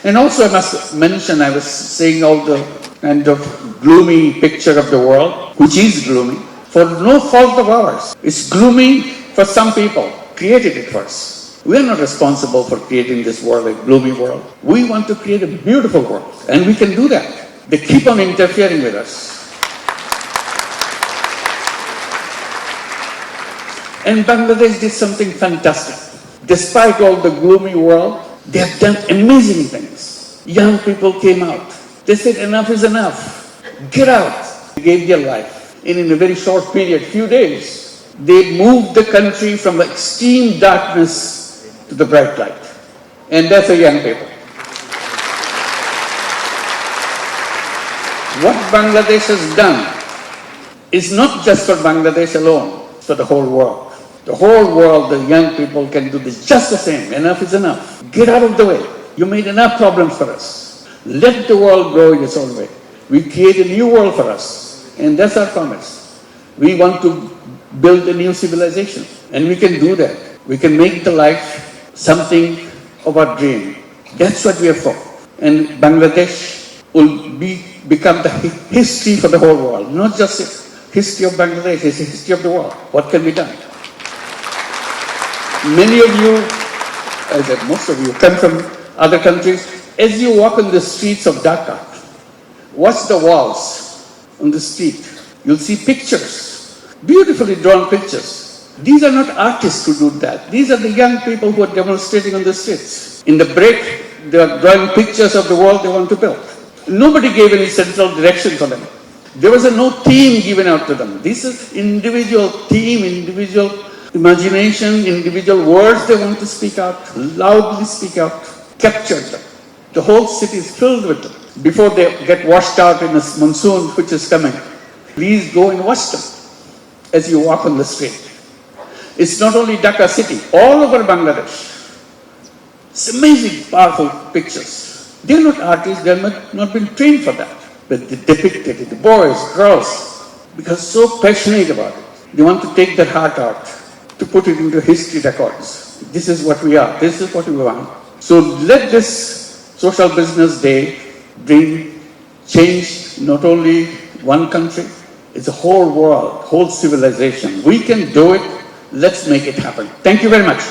And also I must mention, I was seeing all the kind of gloomy picture of the world, which is gloomy, for no fault of ours. It's gloomy for some people, created it first. We are not responsible for creating this world, a gloomy world. We want to create a beautiful world, and we can do that. They keep on interfering with us. And Bangladesh did something fantastic. Despite all the gloomy world, they have done amazing things. Young people came out. They said, enough is enough. Get out. They gave their life. And in a very short period, few days, they moved the country from extreme darkness to the bright light. And that's the young people. What Bangladesh has done is not just for Bangladesh alone, it's for the whole world. The whole world, the young people can do this just the same. Enough is enough. Get out of the way. You made enough problems for us. Let the world grow in its own way. We create a new world for us. And that's our promise. We want to build a new civilization. And we can do that. We can make the life something of our dream. That's what we are for. And Bangladesh will become the history for the whole world. Not just a history of Bangladesh, it's a history of the world. What can be done? Many of you, most of you, come from other countries. As you walk on the streets of Dhaka, watch the walls on the street. You'll see pictures, beautifully drawn pictures. These are not artists who do that. These are the young people who are demonstrating on the streets. In the break, they are drawing pictures of the world they want to build. Nobody gave any central direction for them. There was no theme given out to them. This is individual theme, individual imagination, individual words they want to speak out, loudly speak out, capture them. The whole city is filled with them. Before they get washed out in this monsoon which is coming, please go and watch them as you walk on the street. It's not only Dhaka city, all over Bangladesh. It's amazing, powerful pictures. They're not artists, they're not been trained for that. But they depicted it, the boys, girls, because so passionate about it. They want to take their heart out, to put it into history records. This is what we are. This is what we want. So let this Social Business Day bring change, not only one country, it's a whole world, whole civilization. We can do it. Let's make it happen. Thank you very much.